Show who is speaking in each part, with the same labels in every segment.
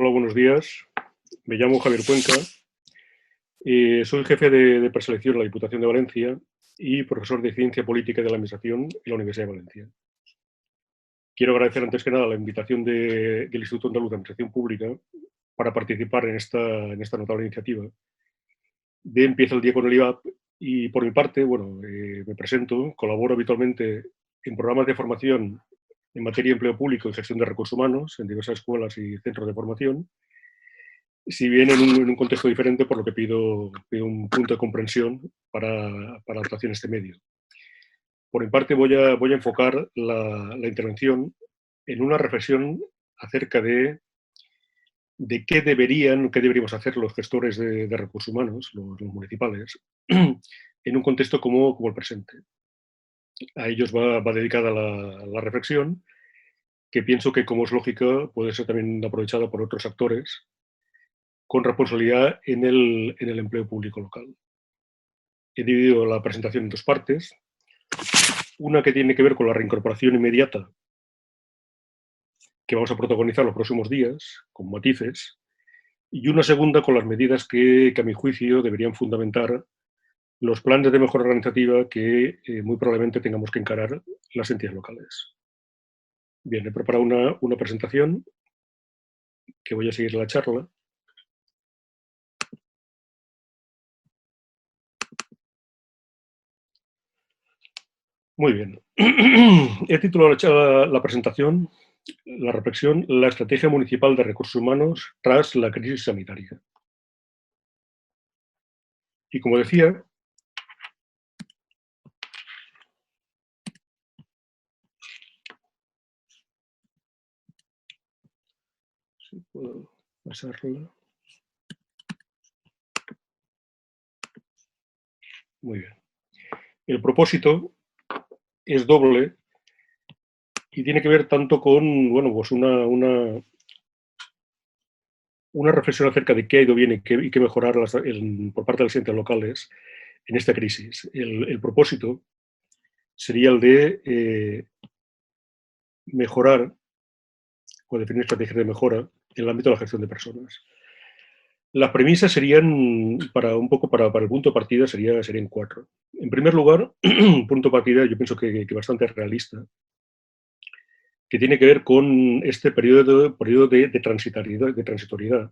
Speaker 1: Hola, buenos días. Me llamo Javier Cuenca. Soy jefe de preselección en la Diputación de Valencia y profesor de Ciencia Política y de la Administración en la Universidad de Valencia. Quiero agradecer antes que nada la invitación del Instituto Andaluz de Administración Pública para participar en esta notable iniciativa de Empieza el día con el IVAP. Y por mi parte, bueno, me presento, colaboro habitualmente en programas de formación en materia de empleo público y gestión de recursos humanos en diversas escuelas y centros de formación, si bien en un contexto diferente, por lo que pido un punto de comprensión para la actuación en este medio. Por mi parte, voy a enfocar la intervención en una reflexión acerca de qué deberíamos hacer los gestores de recursos humanos, los municipales, en un contexto como el presente. A ellos va dedicada la reflexión, que pienso que, como es lógica, puede ser también aprovechada por otros actores con responsabilidad en el empleo público local. He dividido la presentación en dos partes. Una que tiene que ver con la reincorporación inmediata que vamos a protagonizar los próximos días, con matices, y una segunda con las medidas que a mi juicio deberían fundamentar los planes de mejora organizativa que muy probablemente tengamos que encarar las entidades locales. Bien, he preparado una presentación que voy a seguir la charla. Muy bien. He titulado la presentación, la reflexión, la estrategia municipal de recursos humanos tras la crisis sanitaria. Y como decía, si puedo pasarla. Muy bien. El propósito es doble y tiene que ver tanto con, bueno, pues una reflexión acerca de qué ha ido bien y qué mejorar por parte de las entidades locales en esta crisis. El propósito sería el de mejorar o definir estrategias de mejora en el ámbito de la gestión de personas. Las premisas serían, para el punto de partida, serían cuatro. En primer lugar, un punto de partida yo pienso que bastante realista, que tiene que ver con este periodo de transitoriedad.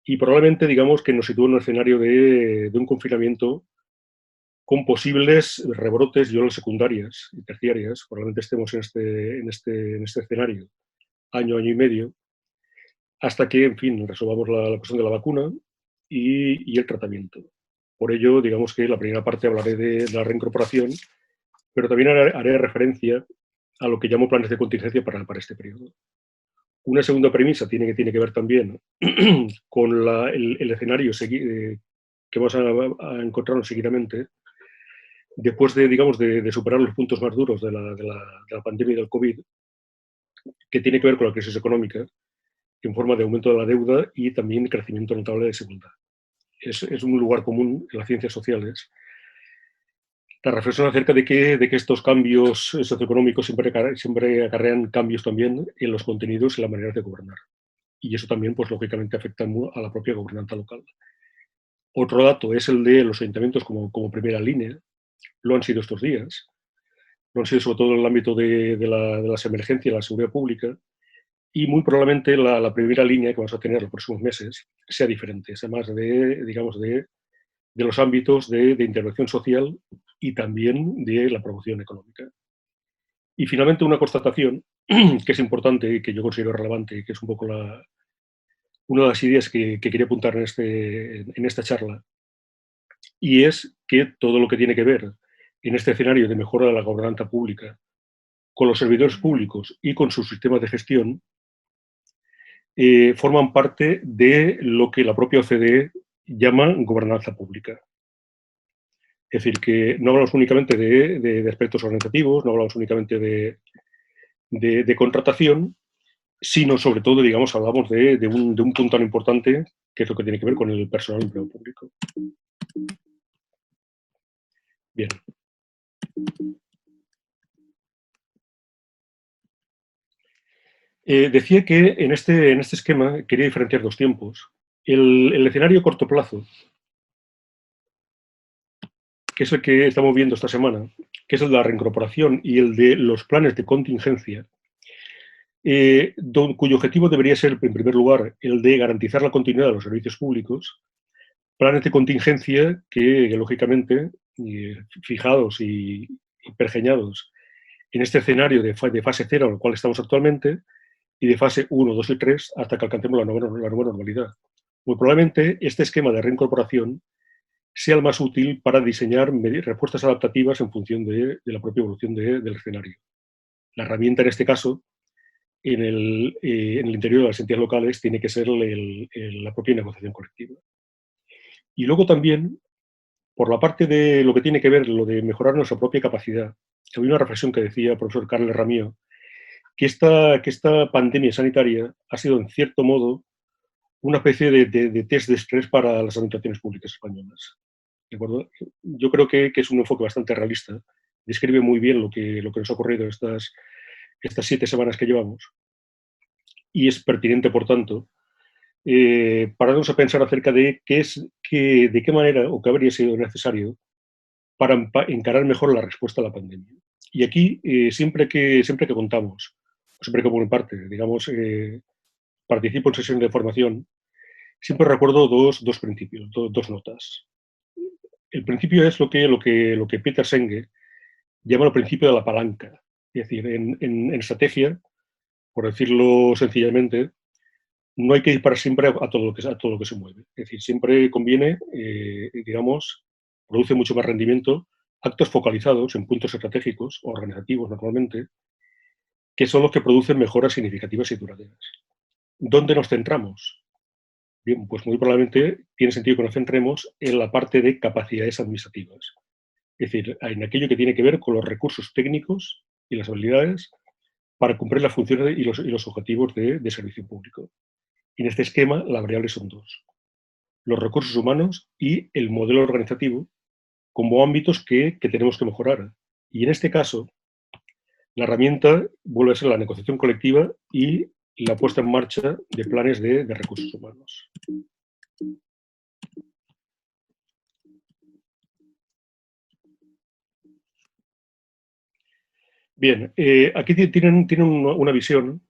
Speaker 1: Y probablemente, digamos, que nos sitúa en un escenario de un confinamiento con posibles rebrotes y olas secundarias y terciarias. Probablemente estemos en este escenario año y medio, hasta que, en fin, resolvamos la cuestión de la vacuna y el tratamiento. Por ello, digamos que la primera parte hablaré de la reincorporación, pero también haré referencia a lo que llamo planes de contingencia para este periodo. Una segunda premisa tiene que ver también con el escenario que vamos a encontrarnos seguidamente después de superar los puntos más duros de la pandemia del COVID, que tiene que ver con la crisis económica en forma de aumento de la deuda y también crecimiento notable de desigualdad. Es un lugar común en las ciencias sociales la reflexión acerca de que estos cambios socioeconómicos siempre acarrean cambios también en los contenidos y la manera de gobernar. Y eso también, pues lógicamente, afecta a la propia gobernanza local. Otro dato es el de los ayuntamientos como primera línea. Lo han sido estos días. Lo han sido sobre todo en el ámbito de las emergencias, la seguridad pública. Y muy probablemente la primera línea que vamos a tener los próximos meses sea diferente, sea más de los ámbitos de intervención social y también de la promoción económica. Y finalmente una constatación que es importante y que yo considero relevante y que es un poco una de las ideas que quería apuntar en esta charla, y es que todo lo que tiene que ver en este escenario de mejora de la gobernanza pública con los servidores públicos y con sus sistemas de gestión forman parte de lo que la propia OCDE llama gobernanza pública. Es decir, que no hablamos únicamente de aspectos organizativos, no hablamos únicamente de contratación, sino sobre todo, digamos, hablamos de un punto tan importante que es lo que tiene que ver con el personal de empleo público. Bien. Decía que en este esquema quería diferenciar dos tiempos. El escenario a corto plazo, que es el que estamos viendo esta semana, que es el de la reincorporación y el de los planes de contingencia, cuyo objetivo debería ser, en primer lugar, el de garantizar la continuidad de los servicios públicos, planes de contingencia que lógicamente, fijados y pergeñados en este escenario de fase cero, en el cual estamos actualmente, y de fase 1, 2 y 3 hasta que alcancemos la nueva normalidad. Muy probablemente este esquema de reincorporación sea el más útil para diseñar respuestas adaptativas en función de la propia evolución del escenario. La herramienta en este caso, en el interior de las entidades locales, tiene que ser la propia negociación colectiva. Y luego también, por la parte de lo que tiene que ver, lo de mejorar nuestra propia capacidad, había una reflexión que decía el profesor Carles Ramío, que esta pandemia sanitaria ha sido, en cierto modo, una especie de test de estrés para las administraciones públicas españolas. ¿De acuerdo? Yo creo que es un enfoque bastante realista. Describe muy bien lo que nos ha ocurrido estas 7 semanas que llevamos. Y es pertinente, por tanto, pararnos a pensar acerca de de qué manera o qué habría sido necesario para encarar mejor la respuesta a la pandemia. Y aquí, siempre que contamos, siempre que por mi parte, digamos, participo en sesiones de formación, siempre recuerdo dos principios, dos notas. El principio es lo que Peter Senge llama el principio de la palanca. Es decir, en estrategia, por decirlo sencillamente, no hay que disparar siempre a todo lo que se mueve. Es decir, siempre conviene, digamos, produce mucho más rendimiento actos focalizados en puntos estratégicos, organizativos normalmente, que son los que producen mejoras significativas y duraderas. ¿Dónde nos centramos? Bien, pues muy probablemente tiene sentido que nos centremos en la parte de capacidades administrativas. Es decir, en aquello que tiene que ver con los recursos técnicos y las habilidades para cumplir las funciones y los objetivos de servicio público. En este esquema, las variables son dos: los recursos humanos y el modelo organizativo como ámbitos que tenemos que mejorar. Y en este caso, la herramienta vuelve a ser la negociación colectiva y la puesta en marcha de planes de recursos humanos. Bien, aquí tienen una visión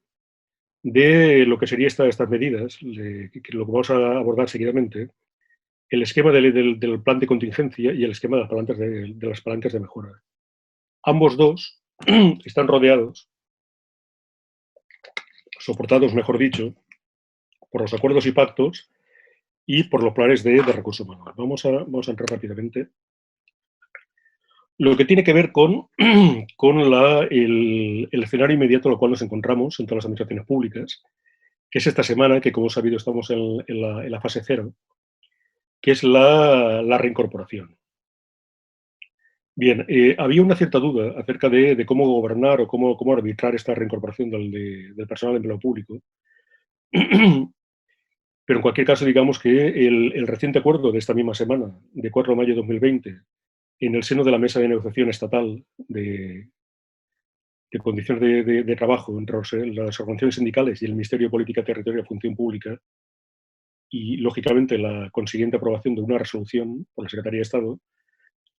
Speaker 1: de lo que serían estas medidas, que lo que vamos a abordar seguidamente, el esquema del plan de contingencia y el esquema de las palancas de mejora. Ambos dos están rodeados, soportados, mejor dicho, por los acuerdos y pactos y por los planes de recursos humanos. Vamos a entrar rápidamente. Lo que tiene que ver con el escenario inmediato en el cual nos encontramos en todas las administraciones públicas, que es esta semana, que como sabido estamos en la fase cero, que es la reincorporación. Bien, había una cierta duda acerca de cómo gobernar o cómo arbitrar esta reincorporación del personal de empleo público. Pero en cualquier caso, digamos que el reciente acuerdo de esta misma semana, de 4 de mayo de 2020, en el seno de la mesa de negociación estatal de condiciones de trabajo entre las organizaciones sindicales y el Ministerio de Política Territorial y Función Pública, y lógicamente la consiguiente aprobación de una resolución por la Secretaría de Estado,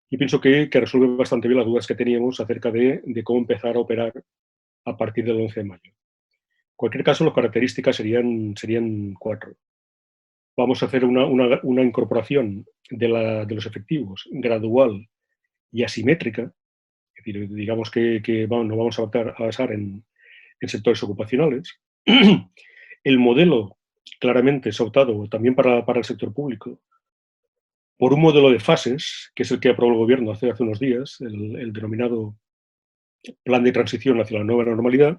Speaker 1: yo pienso que resuelve bastante bien las dudas que teníamos acerca de cómo empezar a operar a partir del 11 de mayo. En cualquier caso, las características serían 4. Vamos a hacer una incorporación de los efectivos gradual y asimétrica. Es decir, digamos que nos vamos a basar en sectores ocupacionales. El modelo claramente es optado también para el sector público por un modelo de fases, que es el que aprobó el Gobierno hace unos días, el denominado Plan de Transición hacia la Nueva Normalidad.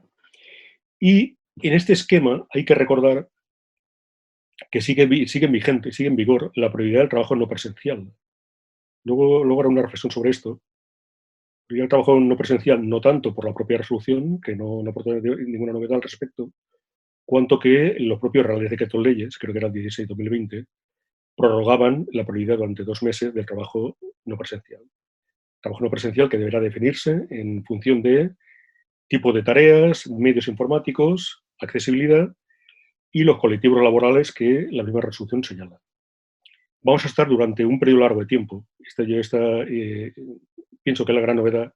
Speaker 1: Y en este esquema hay que recordar que sigue en vigor la prioridad del trabajo no presencial. Luego haré una reflexión sobre esto. Prioridad del trabajo no presencial, no tanto por la propia resolución, que no aporta ninguna novedad al respecto, cuanto que los propios reales decretos leyes, creo que era el 16/2020, prorrogaban la prioridad durante 2 meses del trabajo no presencial. Trabajo no presencial que deberá definirse en función de tipo de tareas, medios informáticos, accesibilidad y los colectivos laborales que la misma resolución señala. Vamos a estar durante un periodo largo de tiempo, pienso que es la gran novedad,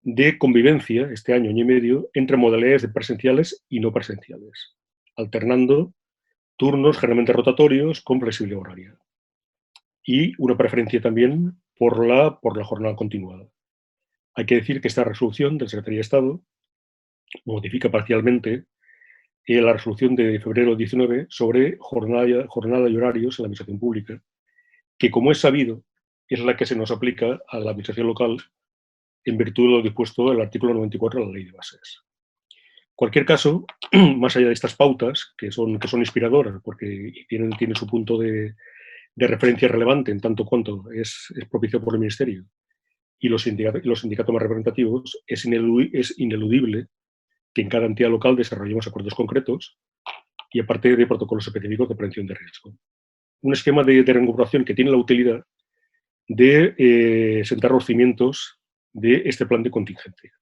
Speaker 1: de convivencia, este año y medio, entre modalidades de presenciales y no presenciales, alternando turnos generalmente rotatorios con flexibilidad horaria. Y una preferencia también por la jornada continuada. Hay que decir que esta resolución del Secretaría de Estado modifica parcialmente la resolución de febrero 19 sobre jornada y horarios en la administración pública, que, como es sabido, es la que se nos aplica a la administración local en virtud de lo dispuesto en el artículo 94 de la Ley de Bases. En cualquier caso, más allá de estas pautas, que son inspiradoras, porque tienen su punto de referencia relevante en tanto cuanto es propiciado por el Ministerio, y los sindicatos más representativos, es ineludible que en cada entidad local desarrollemos acuerdos concretos y aparte de protocolos específicos de prevención de riesgo. Un esquema de reincorporación que tiene la utilidad de sentar los cimientos de este plan de contingencia.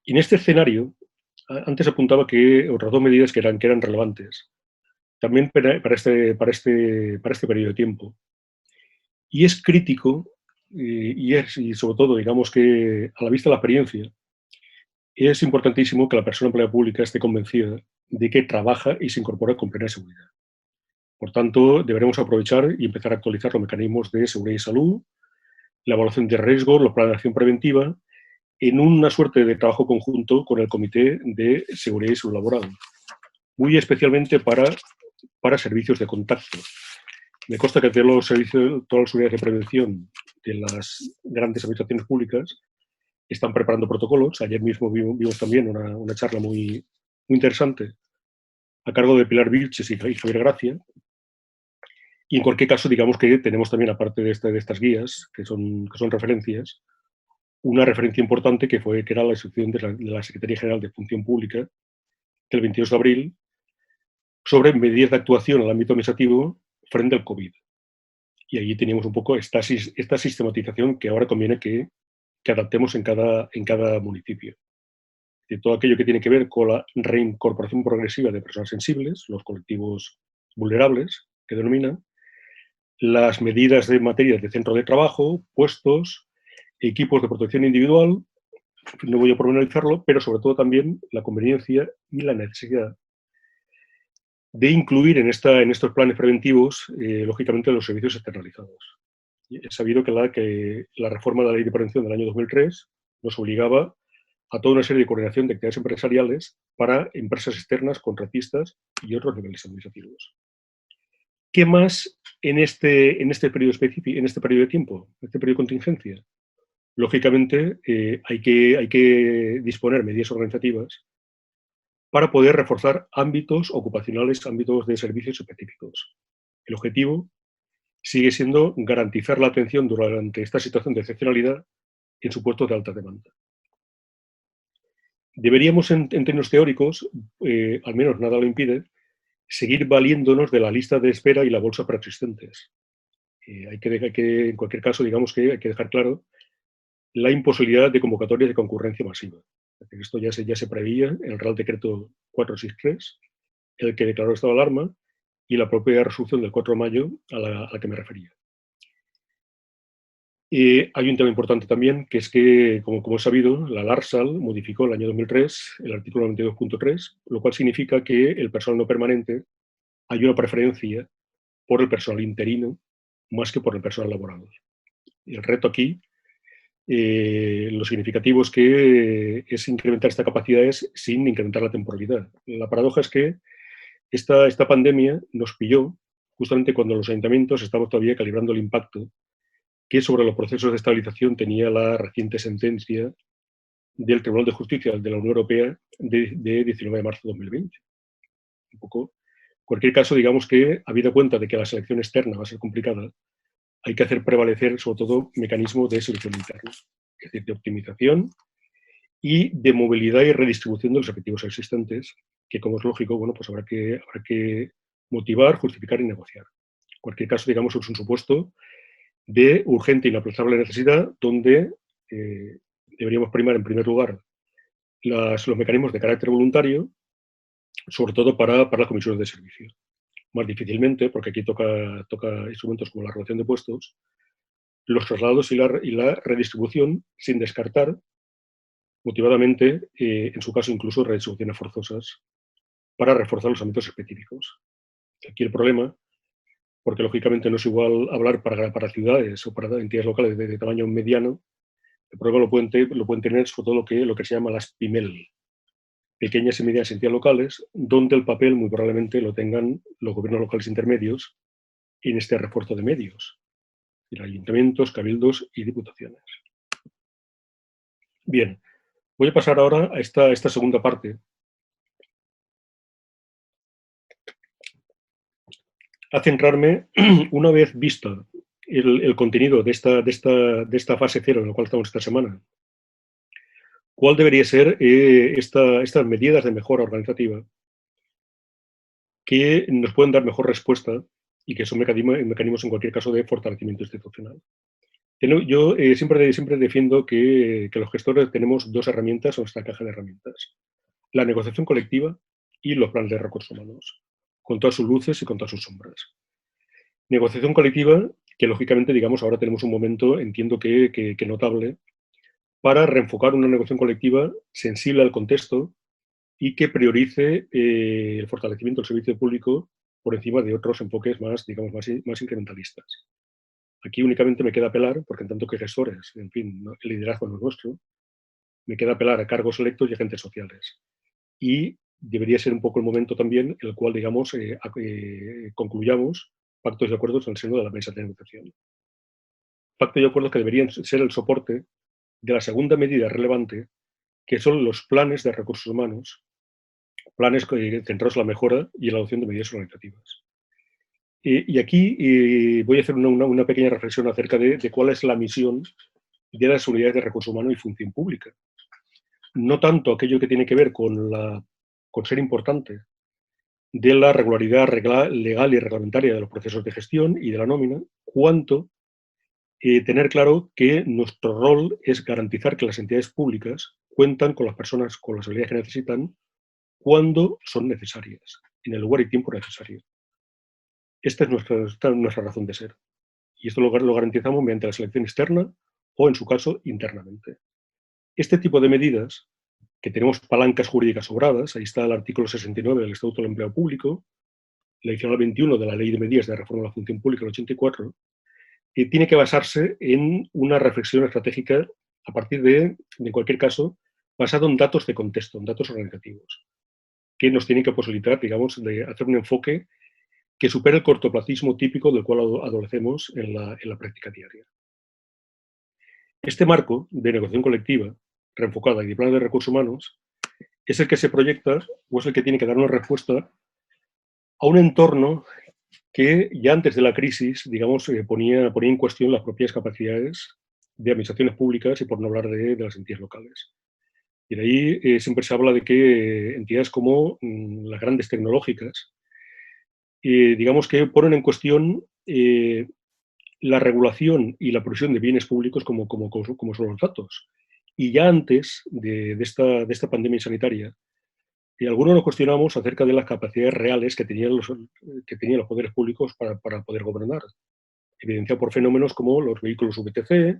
Speaker 1: Y en este escenario, antes apuntaba que otras dos medidas que eran relevantes, también para este periodo de tiempo. Y es crítico, y sobre todo, digamos que a la vista de la experiencia, es importantísimo que la persona empleada pública esté convencida de que trabaja y se incorpora con plena seguridad. Por tanto, deberemos aprovechar y empezar a actualizar los mecanismos de seguridad y salud, la evaluación de riesgos, la plan de acción preventiva, en una suerte de trabajo conjunto con el Comité de Seguridad y Salud Laboral, muy especialmente para servicios de contacto. Me consta que todas las unidades de prevención de las grandes administraciones públicas están preparando protocolos. Ayer mismo vimos también una charla muy interesante a cargo de Pilar Vilches y Javier Gracia. Y en cualquier caso, digamos que tenemos también, aparte de estas guías, que son referencias, una referencia importante que era la instrucción de la Secretaría General de Función Pública del 22 de abril sobre medidas de actuación en el ámbito administrativo frente al COVID. Y allí teníamos un poco esta sistematización que ahora conviene que adaptemos en cada municipio. De todo aquello que tiene que ver con la reincorporación progresiva de personas sensibles, los colectivos vulnerables, que denominan, las medidas de materia de centro de trabajo, puestos, equipos de protección individual, no voy a pormenorizarlo, pero sobre todo también la conveniencia y la necesidad de incluir en estos planes preventivos, lógicamente, los servicios externalizados. Es sabido que la reforma de la Ley de Prevención del año 2003 nos obligaba a toda una serie de coordinación de actividades empresariales para empresas externas, contratistas y otros niveles administrativos. ¿Qué más en este periodo específico, en este periodo de tiempo, en este periodo de contingencia? Lógicamente, hay que disponer medidas organizativas para poder reforzar ámbitos ocupacionales, ámbitos de servicios específicos. El objetivo sigue siendo garantizar la atención durante esta situación de excepcionalidad en supuestos de alta demanda. Deberíamos, en términos teóricos, al menos nada lo impide, seguir valiéndonos de la lista de espera y la bolsa preexistentes. Hay que, en cualquier caso, digamos que hay que dejar claro la imposibilidad de convocatorias de concurrencia masiva. Esto ya se preveía en el Real Decreto 463, el que declaró estado de alarma, y la propia resolución del 4 de mayo a la que me refería. Hay un tema importante también, que es que, como es sabido, la LARSAL modificó en el año 2003 el artículo 92.3, lo cual significa que el personal no permanente hay una preferencia por el personal interino más que por el personal laboral. El reto aquí, lo significativo es que es incrementar estas capacidades sin incrementar la temporalidad. La paradoja es que esta pandemia nos pilló justamente cuando los ayuntamientos estaban todavía calibrando el impacto que sobre los procesos de estabilización tenía la reciente sentencia del Tribunal de Justicia de la Unión Europea de 19 de marzo de 2020. Un poco, en cualquier caso, digamos que, habida cuenta de que la selección externa va a ser complicada, hay que hacer prevalecer, sobre todo, mecanismos de selección interna, es decir, de optimización y de movilidad y redistribución de los efectivos existentes, que, como es lógico, bueno, pues habrá que motivar, justificar y negociar. En cualquier caso, digamos, es un supuesto de urgente e inaplazable necesidad donde deberíamos primar en primer lugar los mecanismos de carácter voluntario, sobre todo para las comisiones de servicio. Más difícilmente, porque aquí toca instrumentos como la relación de puestos, los traslados y la redistribución, sin descartar motivadamente, en su caso, incluso redistribuciones forzosas para reforzar los ámbitos específicos. Aquí el problema, porque lógicamente no es igual hablar para ciudades o para entidades locales de tamaño mediano, el problema lo pueden tener sobre todo lo que se llama las PIMEL, pequeñas y medianas entidades locales, donde el papel muy probablemente lo tengan los gobiernos locales intermedios en este refuerzo de medios, ayuntamientos, cabildos y diputaciones. Bien, voy a pasar ahora a esta segunda parte, a centrarme, una vez visto el contenido de esta fase cero en la cual estamos esta semana, cuál debería ser estas medidas de mejora organizativa que nos pueden dar mejor respuesta y que son mecanismos en cualquier caso de fortalecimiento institucional. Yo siempre defiendo que los gestores tenemos dos herramientas en nuestra caja de herramientas: la negociación colectiva y los planes de recursos humanos, con todas sus luces y con todas sus sombras. Negociación colectiva, que lógicamente, digamos, ahora tenemos un momento, entiendo que notable, para reenfocar una negociación colectiva sensible al contexto y que priorice el fortalecimiento del servicio público por encima de otros enfoques más, digamos, más incrementalistas. Aquí únicamente me queda apelar, porque en tanto que gestores, en fin, el liderazgo no es nuestro, me queda apelar a cargos electos y agentes sociales. Y debería ser un poco el momento también en el cual, digamos, concluyamos pactos y acuerdos en el seno de la mesa de negociación. Pactos y acuerdos que deberían ser el soporte de la segunda medida relevante, que son los planes de recursos humanos, planes centrados en la mejora y en la adopción de medidas organizativas. Y aquí voy a hacer una pequeña reflexión acerca de cuál es la misión de las unidades de recursos humanos y función pública. No tanto aquello que tiene que ver con ser importante de la regularidad legal y reglamentaria de los procesos de gestión y de la nómina, cuanto tener claro que nuestro rol es garantizar que las entidades públicas cuentan con las personas con las habilidades que necesitan cuando son necesarias, en el lugar y tiempo necesario. Esta es nuestra razón de ser. Y esto lo garantizamos mediante la selección externa o, en su caso, internamente. Este tipo de medidas, que tenemos palancas jurídicas sobradas, ahí está el artículo 69 del Estatuto del Empleo Público, la adicional 21 de la Ley de Medidas de Reforma de la Función Pública del 84, tiene que basarse en una reflexión estratégica a partir de, en cualquier caso, basado en datos de contexto, en datos organizativos, que nos tienen que posibilitar, digamos, de hacer un enfoque que supere el cortoplacismo típico del cual adolecemos en la práctica diaria. Este marco de negociación colectiva, reenfocada y de planes de recursos humanos, es el que se proyecta o es el que tiene que dar una respuesta a un entorno que ya antes de la crisis, digamos, ponía en cuestión las propias capacidades de administraciones públicas y por no hablar de las entidades locales. Y de ahí siempre se habla de que entidades como las grandes tecnológicas, digamos que ponen en cuestión la regulación y la provisión de bienes públicos como son los datos. Y ya antes de esta pandemia sanitaria, algunos nos cuestionamos acerca de las capacidades reales que tenían los poderes públicos para poder gobernar, evidenciado por fenómenos como los vehículos VTC,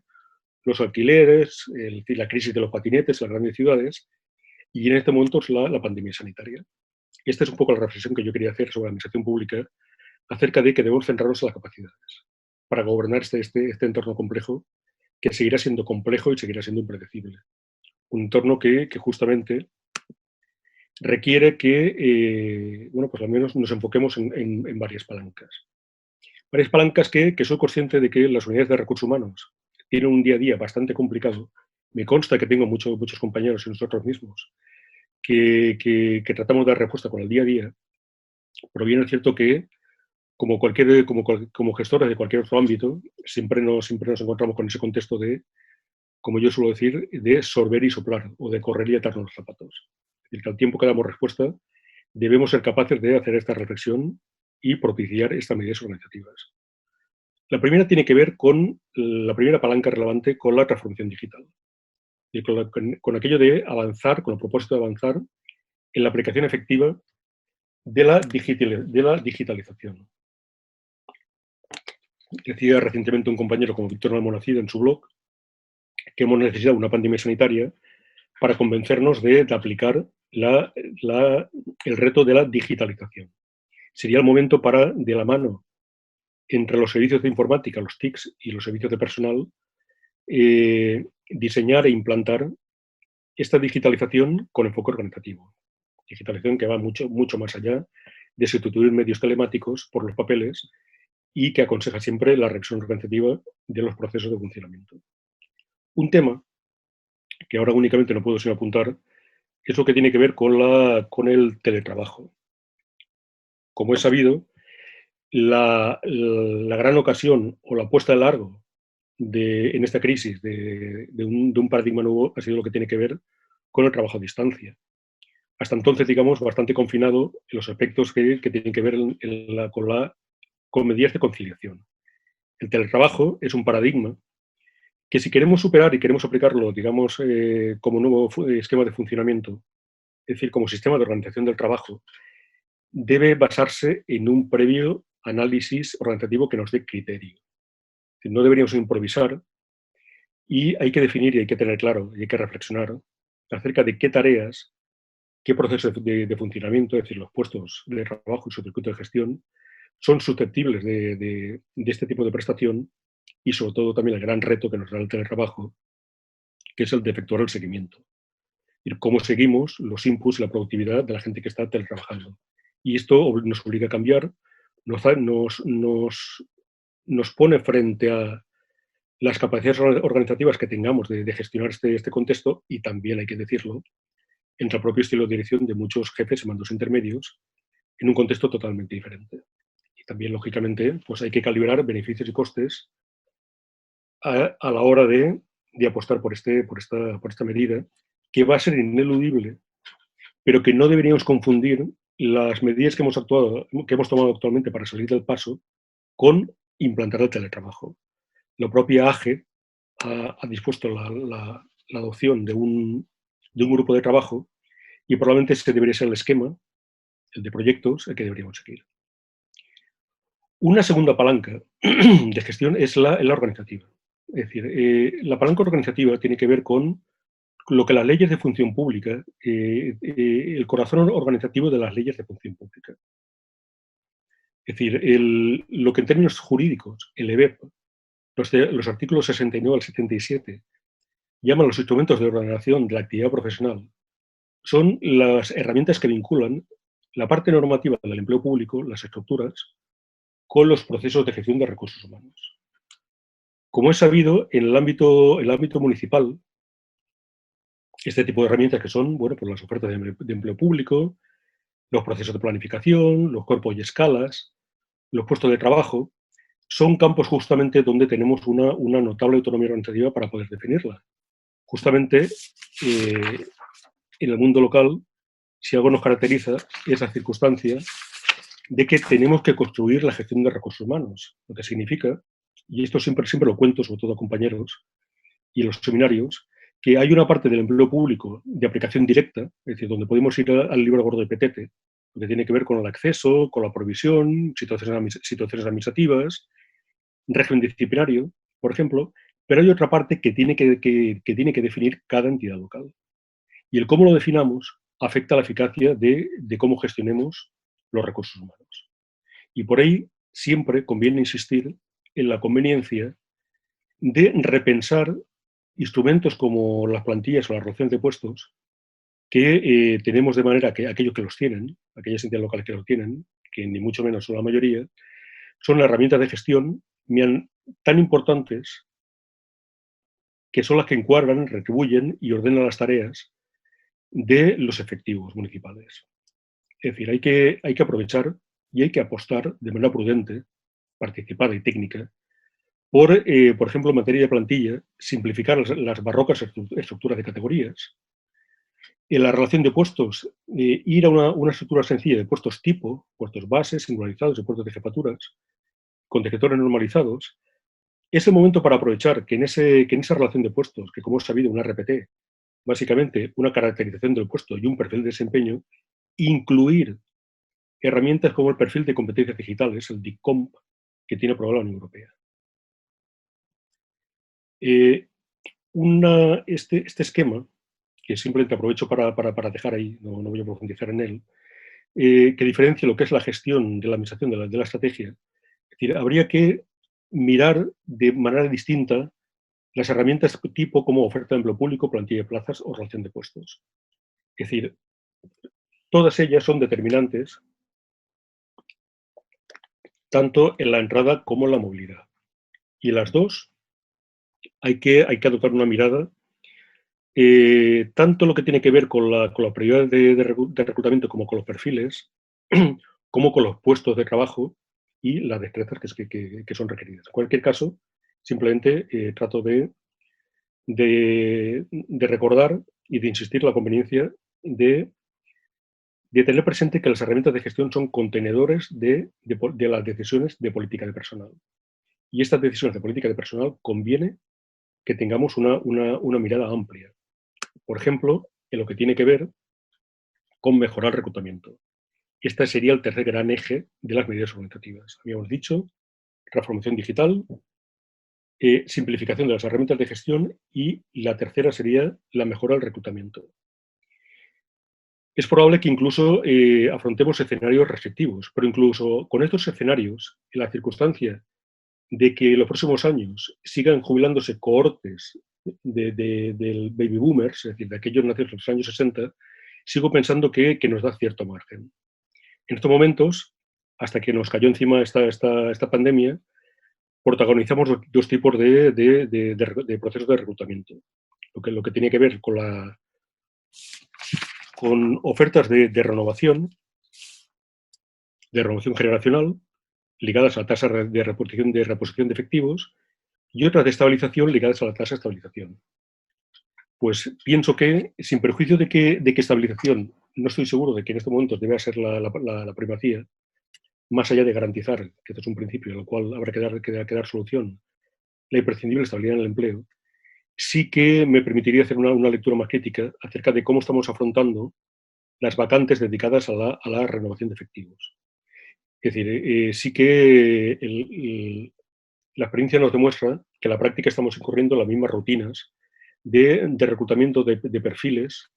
Speaker 1: los alquileres, la crisis de los patinetes en las grandes ciudades, y en este momento es la pandemia sanitaria. Esta es un poco la reflexión que yo quería hacer sobre la administración pública acerca de que debemos centrarnos en las capacidades para gobernar este entorno complejo, que seguirá siendo complejo y seguirá siendo impredecible. Un entorno que justamente requiere que, bueno, pues al menos nos enfoquemos en varias palancas. Varias palancas que soy consciente de que las unidades de recursos humanos tienen un día a día bastante complicado. Me consta que tengo muchos compañeros y nosotros mismos que tratamos de dar respuesta con el día a día, pero bien es cierto que, como gestores de cualquier otro ámbito, siempre nos encontramos con ese contexto de, como yo suelo decir, de sorber y soplar, o de correr y atarnos los zapatos. Es decir, que al tiempo que damos respuesta, debemos ser capaces de hacer esta reflexión y propiciar estas medidas organizativas. La primera tiene que ver con la primera palanca relevante con la transformación digital. y con aquello de avanzar, con el propósito de avanzar en la aplicación efectiva de la digitalización. Decía recientemente un compañero como Víctor Almonacid en su blog que hemos necesitado una pandemia sanitaria para convencernos de aplicar el reto de la digitalización. Sería el momento para, de la mano entre los servicios de informática, los TICs y los servicios de personal, diseñar e implantar esta digitalización con enfoque organizativo. Digitalización que va mucho, mucho más allá de sustituir medios telemáticos por los papeles y que aconseja siempre la revisión organizativa de los procesos de funcionamiento. Un tema que ahora únicamente no puedo sino apuntar es lo que tiene que ver con el teletrabajo. Como es sabido, la gran ocasión o la apuesta de largo en esta crisis de un paradigma nuevo ha sido lo que tiene que ver con el trabajo a distancia. Hasta entonces, digamos, bastante confinado en los aspectos que tienen que ver con medidas de conciliación. El teletrabajo es un paradigma que si queremos superar y queremos aplicarlo, digamos, como nuevo esquema de funcionamiento, es decir, como sistema de organización del trabajo, debe basarse en un previo análisis organizativo que nos dé criterio. No deberíamos improvisar y hay que definir y hay que tener claro y hay que reflexionar acerca de qué tareas, qué procesos de funcionamiento, es decir, los puestos de trabajo y su circuito de gestión, son susceptibles de este tipo de prestación y sobre todo también el gran reto que nos da el teletrabajo, que es el de efectuar el seguimiento. Y cómo seguimos los inputs y la productividad de la gente que está teletrabajando. Y esto nos obliga a cambiar, nos pone frente a las capacidades organizativas que tengamos de gestionar este contexto y también, hay que decirlo, entre el propio estilo de dirección de muchos jefes y mandos intermedios en un contexto totalmente diferente. Y también, lógicamente, pues hay que calibrar beneficios y costes a la hora de apostar por esta medida, que va a ser ineludible, pero que no deberíamos confundir las medidas que hemos tomado actualmente para salir del paso con implantar el teletrabajo. La propia AGE ha dispuesto la adopción de un grupo de trabajo y probablemente ese debería ser el esquema, el de proyectos, el que deberíamos seguir. Una segunda palanca de gestión es la organizativa. Es decir, la palanca organizativa tiene que ver con lo que las leyes de función pública, el corazón organizativo de las leyes de función pública. Es decir, lo que en términos jurídicos, el EBEP, los artículos 69 al 77, llaman los instrumentos de ordenación de la actividad profesional, son las herramientas que vinculan la parte normativa del empleo público, las estructuras, con los procesos de gestión de recursos humanos. Como es sabido, en el ámbito municipal, este tipo de herramientas que son, bueno, pues las ofertas de empleo público, los procesos de planificación, los cuerpos y escalas, los puestos de trabajo, son campos justamente donde tenemos una notable autonomía organizativa para poder definirla. Justamente en el mundo local, si algo nos caracteriza, es la circunstancia de que tenemos que construir la gestión de recursos humanos, lo que significa, y esto siempre lo cuento, sobre todo a compañeros y en los seminarios, que hay una parte del empleo público de aplicación directa, es decir, donde podemos ir al libro gordo de Petete, lo que tiene que ver con el acceso, con la provisión, situaciones administrativas, régimen disciplinario, por ejemplo, pero hay otra parte que tiene que definir cada entidad local. Y el cómo lo definamos afecta a la eficacia de cómo gestionemos los recursos humanos. Y por ahí siempre conviene insistir en la conveniencia de repensar instrumentos como las plantillas o las relaciones de puestos que tenemos de manera que aquellos que los tienen, aquellas entidades locales que los tienen, que ni mucho menos son la mayoría, son herramientas de gestión tan importantes que son las que encuadran, retribuyen y ordenan las tareas de los efectivos municipales. Es decir, hay que aprovechar y hay que apostar de manera prudente, participada y técnica por ejemplo, en materia de plantilla, simplificar las barrocas estructuras de categorías. En la relación de puestos, ir a una estructura sencilla de puestos tipo, puestos bases, singularizados y puestos de jefaturas, con directores normalizados. Es el momento para aprovechar que en esa relación de puestos, que como es sabido, una RPT básicamente una caracterización del puesto y un perfil de desempeño, incluir herramientas como el perfil de competencias digitales, el DICOMP, que tiene aprobado la Unión Europea. Este esquema, que simplemente aprovecho para dejar ahí, no voy a profundizar en él, que diferencia lo que es la gestión de la administración de la estrategia. Es decir, habría que mirar de manera distinta las herramientas tipo como oferta de empleo público, plantilla de plazas o relación de puestos. Es decir, todas ellas son determinantes tanto en la entrada como en la movilidad. Y en las dos hay que adoptar una mirada, tanto lo que tiene que ver con la prioridad de reclutamiento como con los perfiles, como con los puestos de trabajo y las destrezas que son requeridas. En cualquier caso, simplemente trato de recordar y de insistir la conveniencia de tener presente que las herramientas de gestión son contenedores de las decisiones de política de personal. Y estas decisiones de política de personal conviene que tengamos una mirada amplia. Por ejemplo, en lo que tiene que ver con mejorar el reclutamiento. Este sería el tercer gran eje de las medidas organizativas. Habíamos dicho transformación digital, simplificación de las herramientas de gestión y la tercera sería la mejora del reclutamiento. Es probable que incluso afrontemos escenarios restrictivos, pero incluso con estos escenarios, en la circunstancia de que en los próximos años sigan jubilándose cohortes del baby boomers, es decir, de aquellos nacidos en los años 60, sigo pensando que nos da cierto margen. En estos momentos, hasta que nos cayó encima esta pandemia, protagonizamos dos tipos de procesos de reclutamiento. Lo que tiene que ver con ofertas de renovación generacional, ligadas a tasas de reposición de efectivos, y otras de estabilización ligadas a la tasa de estabilización. Pues pienso que, sin perjuicio de que estabilización, no estoy seguro de que en estos momentos deba ser la primacía, más allá de garantizar, que este es un principio al cual habrá que dar solución, la imprescindible estabilidad en el empleo, sí que me permitiría hacer una lectura más crítica acerca de cómo estamos afrontando las vacantes dedicadas a la renovación de efectivos. Es decir, sí que la experiencia nos demuestra que en la práctica estamos incurriendo en las mismas rutinas de reclutamiento de perfiles,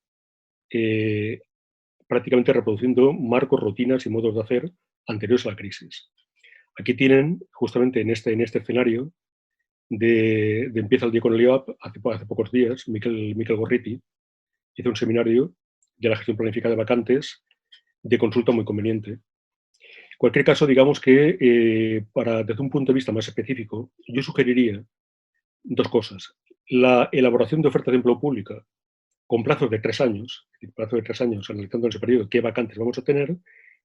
Speaker 1: prácticamente reproduciendo marcos, rutinas y modos de hacer anteriores a la crisis. Aquí tienen, justamente en este escenario, de Empieza el día con el IAP, hace pocos días, Miquel Gorriti hizo un seminario de la gestión planificada de vacantes de consulta muy conveniente. En cualquier caso, digamos que desde un punto de vista más específico, yo sugeriría dos cosas. La elaboración de ofertas de empleo pública con plazos de 3 años, analizando en ese periodo qué vacantes vamos a tener,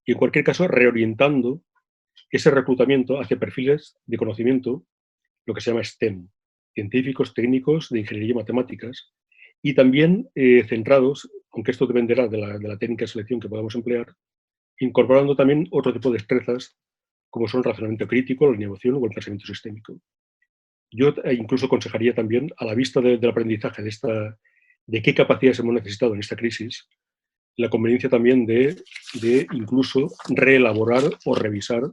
Speaker 1: y en cualquier caso reorientando ese reclutamiento hacia perfiles de conocimiento, lo que se llama STEM, científicos, técnicos, de ingeniería y matemáticas, y también centrados, aunque esto dependerá de la técnica de selección que podamos emplear, incorporando también otro tipo de destrezas, como son el razonamiento crítico, la innovación o el pensamiento sistémico. Yo incluso aconsejaría también, a la vista del aprendizaje de qué capacidades hemos necesitado en esta crisis, la conveniencia también de incluso reelaborar o revisar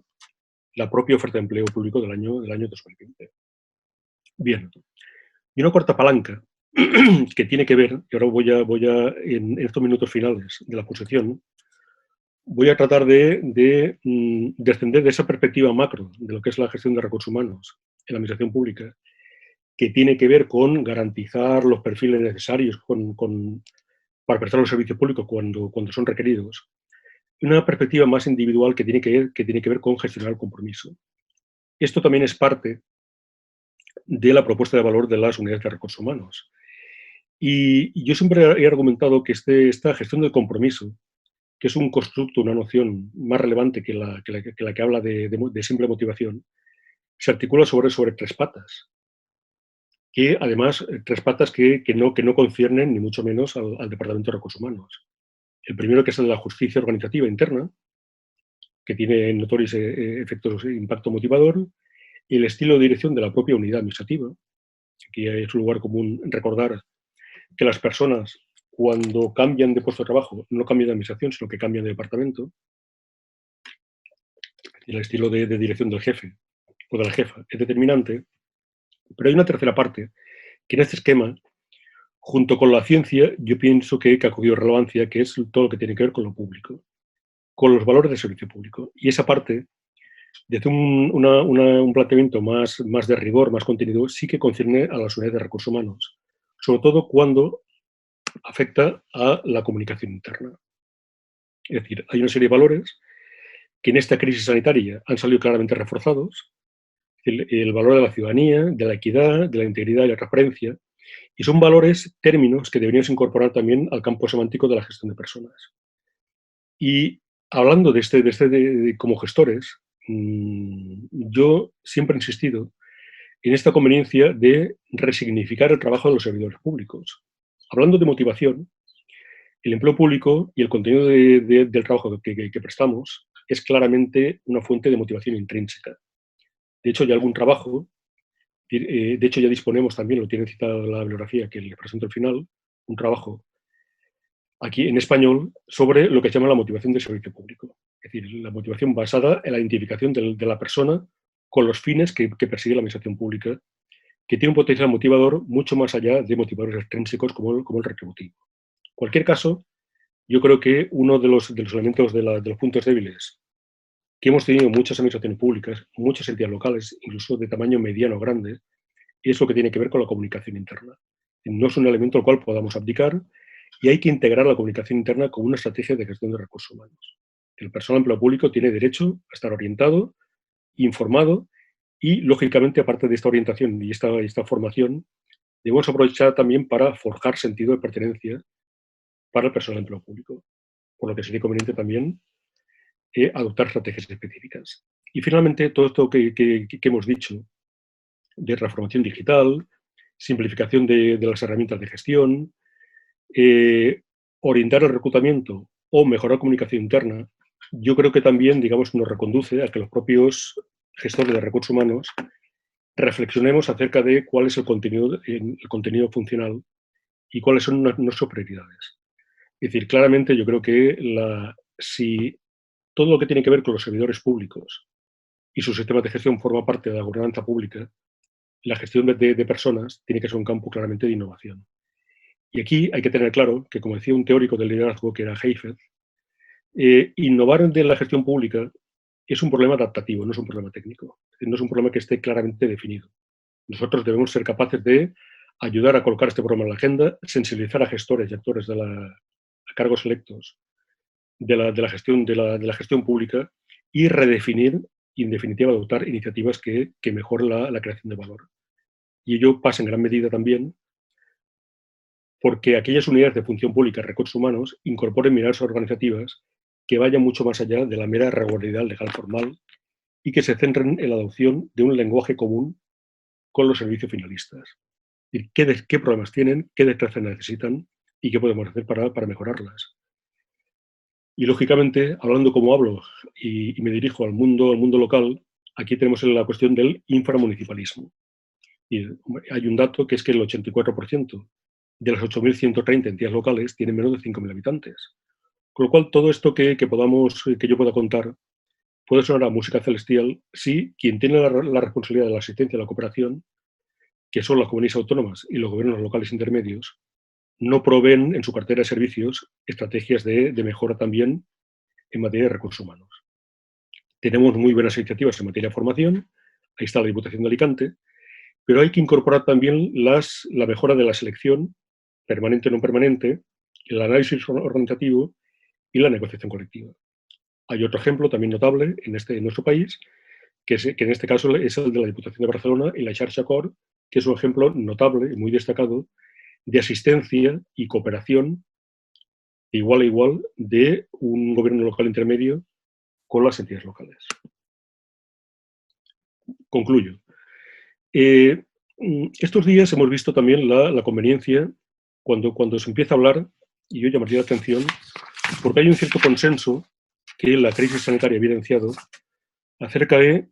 Speaker 1: la propia oferta de empleo público del año 2020. Bien, y una cuarta palanca que tiene que ver, y ahora voy a en estos minutos finales de la exposición, voy a tratar de descender de esa perspectiva macro de lo que es la gestión de recursos humanos en la administración pública, que tiene que ver con garantizar los perfiles necesarios para prestar los servicios públicos cuando son requeridos. Una perspectiva más individual que tiene que ver con gestionar el compromiso. Esto también es parte de la propuesta de valor de las unidades de recursos humanos. Y yo siempre he argumentado que esta gestión del compromiso, que es un constructo, una noción más relevante que la que habla de simple motivación, se articula sobre tres patas, que además tres patas que no conciernen ni mucho menos al Departamento de Recursos Humanos. El primero, que es el de la justicia organizativa interna, que tiene notorios efectos de impacto motivador, y el estilo de dirección de la propia unidad administrativa. Aquí es un lugar común recordar que las personas, cuando cambian de puesto de trabajo, no cambian de administración, sino que cambian de departamento, y el estilo de dirección del jefe o de la jefa es determinante, pero hay una tercera parte que en este esquema, junto con la ciencia, yo pienso que ha cogido relevancia, que es todo lo que tiene que ver con lo público, con los valores del servicio público. Y esa parte, de hacer un planteamiento más de rigor, más contenido, sí que concierne a las unidades de recursos humanos, sobre todo cuando afecta a la comunicación interna. Es decir, hay una serie de valores que en esta crisis sanitaria han salido claramente reforzados, el valor de la ciudadanía, de la equidad, de la integridad y la transparencia, y son valores, términos que deberíamos incorporar también al campo semántico de la gestión de personas. Y hablando como gestores, yo siempre he insistido en esta conveniencia de resignificar el trabajo de los servidores públicos. Hablando de motivación, el empleo público y el contenido del trabajo que prestamos es claramente una fuente de motivación intrínseca. De hecho, ya algún trabajo, de hecho ya disponemos también, lo tiene citado la bibliografía que les presento al final, un trabajo aquí en español sobre lo que se llama la motivación del servicio público. Es decir, la motivación basada en la identificación de la persona con los fines que persigue la administración pública, que tiene un potencial motivador mucho más allá de motivadores extrínsecos como el retributivo. En cualquier caso, yo creo que uno de los elementos de los puntos débiles que hemos tenido muchas administraciones públicas, muchas entidades locales, incluso de tamaño mediano o grande, es lo que tiene que ver con la comunicación interna. No es un elemento al cual podamos abdicar y hay que integrar la comunicación interna como una estrategia de gestión de recursos humanos. El personal de empleo público tiene derecho a estar orientado, informado y, lógicamente, aparte de esta orientación y esta formación, debemos aprovechar también para forjar sentido de pertenencia para el personal de empleo público, por lo que sería conveniente también adoptar estrategias específicas. Y finalmente, todo esto que hemos dicho de transformación digital, simplificación de las herramientas de gestión, orientar el reclutamiento o mejorar comunicación interna, yo creo que también, digamos, nos reconduce a que los propios gestores de recursos humanos reflexionemos acerca de cuál es el contenido funcional y cuáles son nuestras prioridades. Es decir, claramente yo creo que si todo lo que tiene que ver con los servidores públicos y sus sistemas de gestión forma parte de la gobernanza pública, la gestión de personas tiene que ser un campo claramente de innovación. Y aquí hay que tener claro que, como decía un teórico del liderazgo que era Heifetz, innovar de la gestión pública es un problema adaptativo, no es un problema técnico. No es un problema que esté claramente definido. Nosotros debemos ser capaces de ayudar a colocar este problema en la agenda, sensibilizar a gestores y actores a cargos electos de la gestión pública y redefinir y, en definitiva, adoptar iniciativas que mejoren la creación de valor. Y ello pasa en gran medida también porque aquellas unidades de función pública, recursos humanos, incorporen miradas organizativas que vayan mucho más allá de la mera regularidad legal formal y que se centren en la adopción de un lenguaje común con los servicios finalistas. Y qué problemas tienen, qué destrezas necesitan y qué podemos hacer para mejorarlas. Y, lógicamente, hablando como hablo y me dirijo al mundo local, aquí tenemos la cuestión del inframunicipalismo. Y hay un dato que es que el 84% de las 8.130 entidades locales tienen menos de 5.000 habitantes. Con lo cual, todo esto que yo pueda contar puede sonar a música celestial si quien tiene la responsabilidad de la asistencia y la cooperación, que son las comunidades autónomas y los gobiernos locales intermedios, no proveen en su cartera de servicios estrategias de mejora también en materia de recursos humanos. Tenemos muy buenas iniciativas en materia de formación, ahí está la Diputación de Alicante, pero hay que incorporar también la mejora de la selección, permanente o no permanente, el análisis organizativo y la negociación colectiva. Hay otro ejemplo también notable en nuestro país, que en este caso es el de la Diputación de Barcelona y la Xarxa Cor, que es un ejemplo notable y muy destacado de asistencia y cooperación de igual a igual de un gobierno local intermedio con las entidades locales. Concluyo. Estos días hemos visto también la conveniencia cuando se empieza a hablar, y yo llamaría la atención, porque hay un cierto consenso que la crisis sanitaria ha evidenciado acerca de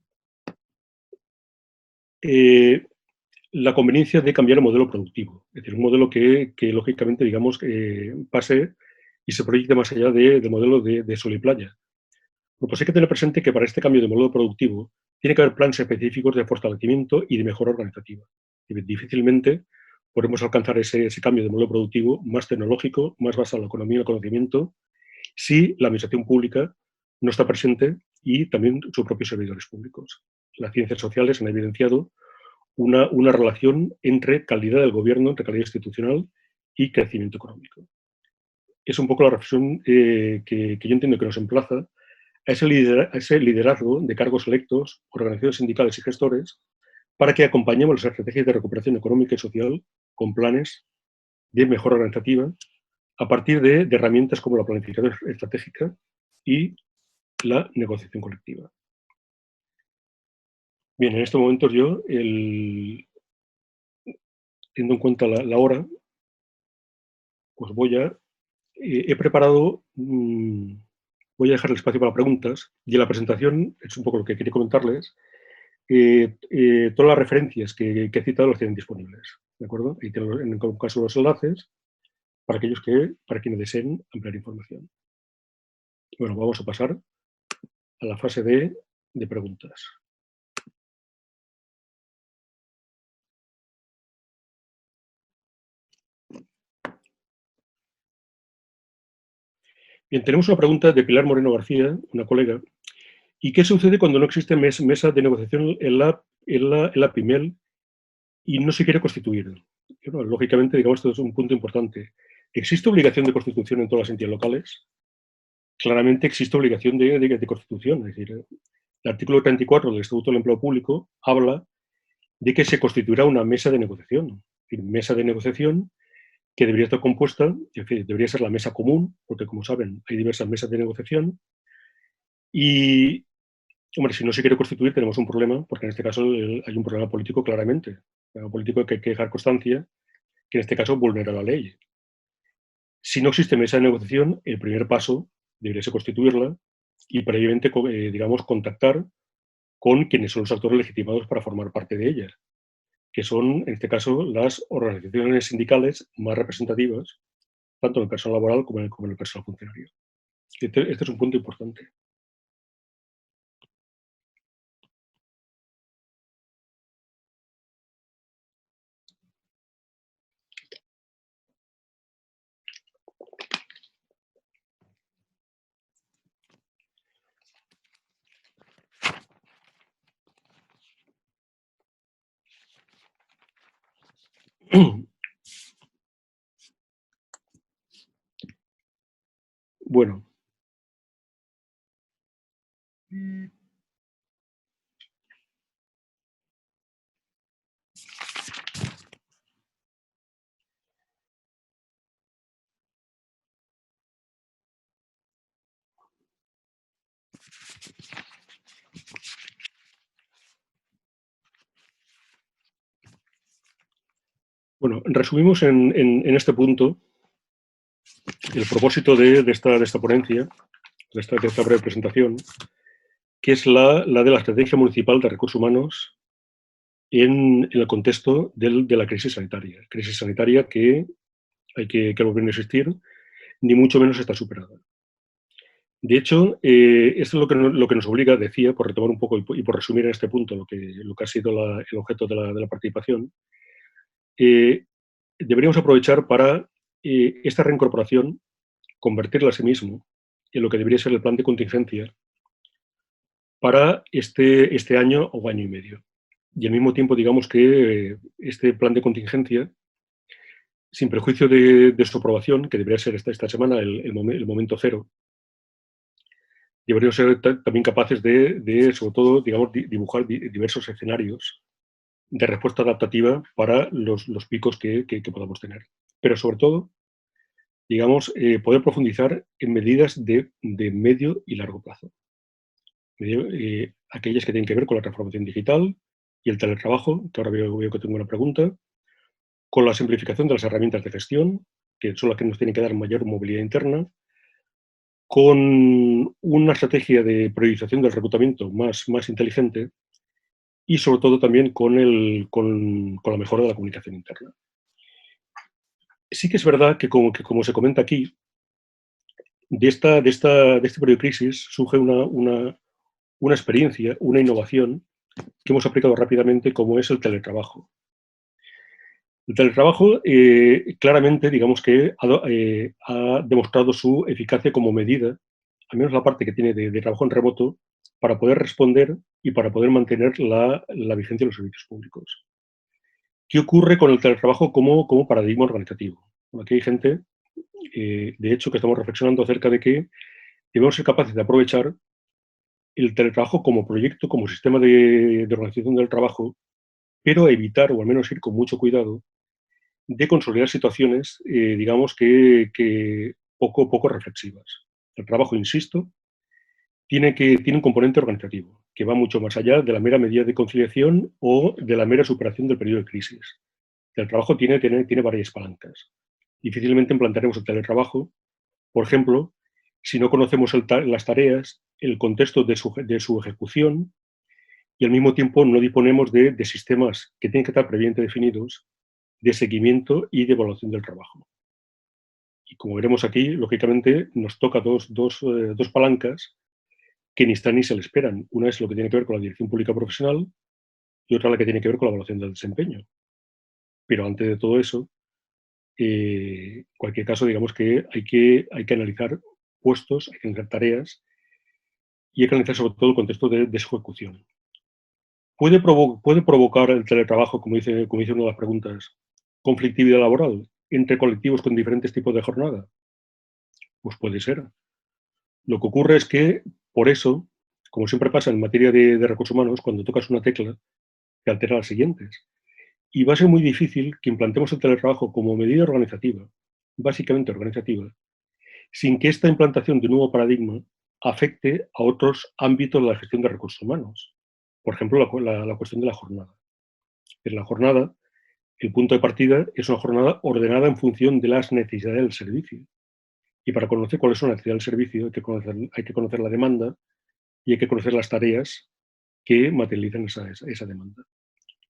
Speaker 1: la conveniencia de cambiar el modelo productivo. Es decir, un modelo que lógicamente, digamos, pase y se proyecte más allá del modelo de sol y playa. Bueno, pues hay que tener presente que para este cambio de modelo productivo tiene que haber planes específicos de fortalecimiento y de mejora organizativa. Difícilmente podemos alcanzar ese cambio de modelo productivo más tecnológico, más basado en la economía y el conocimiento, si la administración pública no está presente y también sus propios servidores públicos. Las ciencias sociales han evidenciado una relación entre calidad del gobierno, entre calidad institucional y crecimiento económico. Es un poco la reflexión que yo entiendo que nos emplaza a ese liderazgo de cargos electos, organizaciones sindicales y gestores, para que acompañemos las estrategias de recuperación económica y social con planes de mejora organizativa a partir de herramientas como la planificación estratégica y la negociación colectiva. Bien, en estos momentos yo, teniendo en cuenta la hora, pues he preparado, voy a dejar el espacio para preguntas y en la presentación, es un poco lo que quería comentarles, todas las referencias que he citado las tienen disponibles, ¿de acuerdo? Y tengo en el caso los enlaces para para quienes deseen ampliar información. Bueno, vamos a pasar a la fase de preguntas. Bien, tenemos una pregunta de Pilar Moreno García, una colega. ¿Y qué sucede cuando no existe mesa de negociación en la PIMEL y no se quiere constituir? Bueno, lógicamente, digamos, esto es un punto importante. ¿Existe obligación de constitución en todas las entidades locales? Claramente existe obligación de constitución. Es decir, el artículo 34 del Estatuto del Empleo Público habla de que se constituirá una mesa de negociación. Es decir, mesa de negociación que debería estar compuesta, es decir, debería ser la mesa común, porque como saben, hay diversas mesas de negociación. Y, hombre, si no se quiere constituir tenemos un problema, porque en este caso hay un problema político claramente. Un problema político que hay que dejar constancia, que en este caso vulnera la ley. Si no existe mesa de negociación, el primer paso debería ser constituirla y previamente, digamos, contactar con quienes son los actores legitimados para formar parte de ella, que son, en este caso, las organizaciones sindicales más representativas, tanto en el personal laboral como en el personal funcionario. Este es un punto importante. Bueno, resumimos en este punto el propósito de esta ponencia, de esta breve presentación, que es la de la estrategia municipal de recursos humanos en el contexto de la crisis sanitaria. Crisis sanitaria que hay que volver a existir, ni mucho menos está superada. De hecho, esto es lo que nos obliga, decía, por retomar un poco y por resumir en este punto lo que ha sido el objeto de la participación, deberíamos aprovechar para esta reincorporación, convertirla a sí mismo en lo que debería ser el plan de contingencia para este año o año y medio. Y al mismo tiempo, digamos que este plan de contingencia, sin perjuicio de su aprobación, que debería ser esta semana el momento cero, deberíamos ser también capaces sobre todo, digamos, dibujar diversos escenarios de respuesta adaptativa para los picos que podamos tener. Pero sobre todo, digamos, poder profundizar en medidas de medio y largo plazo. Aquellas que tienen que ver con la transformación digital y el teletrabajo, que ahora veo que tengo una pregunta, con la simplificación de las herramientas de gestión, que son las que nos tienen que dar mayor movilidad interna, con una estrategia de priorización del reclutamiento más inteligente y sobre todo también con la mejora de la comunicación interna. Sí que es verdad que como se comenta aquí, de este periodo de crisis surge una experiencia, una innovación que hemos aplicado rápidamente, como es el teletrabajo. El teletrabajo, claramente, digamos que ha demostrado su eficacia como medida, al menos la parte que tiene de trabajo en remoto, para poder responder y para poder mantener la vigencia de los servicios públicos. ¿Qué ocurre con el teletrabajo como paradigma organizativo? Bueno, aquí hay gente, de hecho, que estamos reflexionando acerca de que debemos ser capaces de aprovechar el teletrabajo como proyecto, como sistema de organización del trabajo, pero evitar, o al menos ir con mucho cuidado, de consolidar situaciones, digamos que poco reflexivas. El trabajo, insisto, tiene un componente organizativo, que va mucho más allá de la mera medida de conciliación o de la mera superación del periodo de crisis. El trabajo tiene varias palancas. Difícilmente implantaremos el teletrabajo, por ejemplo, si no conocemos las tareas, el contexto de su ejecución, y al mismo tiempo no disponemos de sistemas que tienen que estar previamente definidos de seguimiento y de evaluación del trabajo. Y como veremos aquí, lógicamente nos toca dos palancas que ni están ni se le esperan. Una es lo que tiene que ver con la dirección pública profesional y otra la que tiene que ver con la evaluación del desempeño. Pero antes de todo eso, en cualquier caso, digamos que hay que analizar puestos, hay que analizar tareas y hay que analizar sobre todo el contexto de su ejecución. ¿Puede provocar el teletrabajo, como dice una de las preguntas, conflictividad laboral entre colectivos con diferentes tipos de jornada? Pues puede ser. Lo que ocurre es que, por eso, como siempre pasa en materia de recursos humanos, cuando tocas una tecla, te altera las siguientes. Y va a ser muy difícil que implantemos el teletrabajo como medida organizativa, básicamente organizativa, sin que esta implantación de un nuevo paradigma afecte a otros ámbitos de la gestión de recursos humanos. Por ejemplo, la cuestión de la jornada. En la jornada, el punto de partida es una jornada ordenada en función de las necesidades del servicio. Y para conocer cuáles son las necesidades del servicio hay que conocer la demanda y hay que conocer las tareas que materializan esa demanda.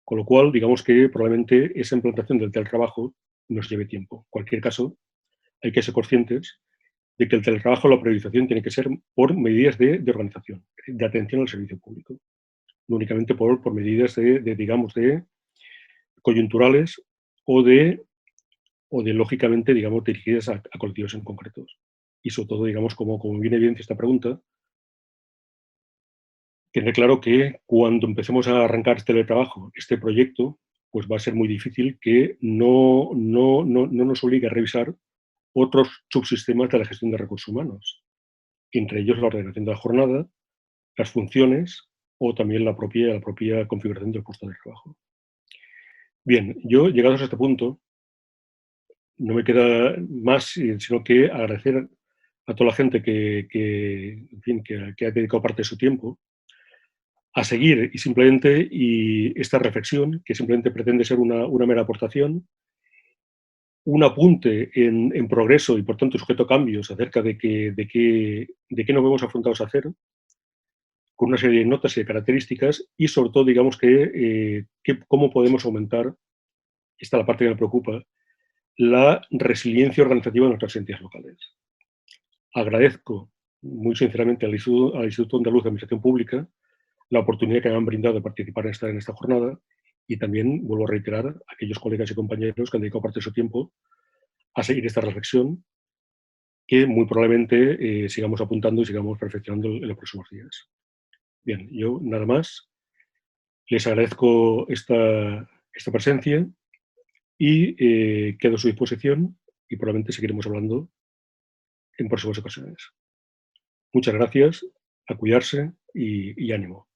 Speaker 1: Con lo cual, digamos que probablemente esa implantación del teletrabajo nos lleve tiempo. En cualquier caso, hay que ser conscientes de que el teletrabajo, la priorización tiene que ser por medidas de organización, de atención al servicio público, no únicamente por medidas digamos, de coyunturales o de lógicamente, digamos, dirigidas a colectivos en concretos. Y sobre todo, digamos, como viene bien esta pregunta, tener claro que cuando empecemos a arrancar este teletrabajo, este proyecto, pues va a ser muy difícil que no nos obligue a revisar otros subsistemas de la gestión de recursos humanos, entre ellos la ordenación de la jornada, las funciones o también la propia configuración del puesto de trabajo. Bien, yo llegados a este punto, no me queda más sino que agradecer a toda la gente en fin, que ha dedicado parte de su tiempo a seguir y esta reflexión, que simplemente pretende ser una mera aportación, un apunte en progreso y por tanto sujeto a cambios acerca de qué nos vemos afrontados a hacer, con una serie de notas y de características y sobre todo, digamos cómo podemos aumentar, esta es la parte que me preocupa, la resiliencia organizativa de nuestras entidades locales. Agradezco muy sinceramente al Instituto Andaluz de Administración Pública la oportunidad que me han brindado de participar en esta jornada y también vuelvo a reiterar a aquellos colegas y compañeros que han dedicado parte de su tiempo a seguir esta reflexión que muy probablemente sigamos apuntando y sigamos perfeccionando en los próximos días. Bien, yo nada más. Les agradezco esta presencia y quedo a su disposición y probablemente seguiremos hablando en próximas ocasiones. Muchas gracias, a cuidarse y ánimo.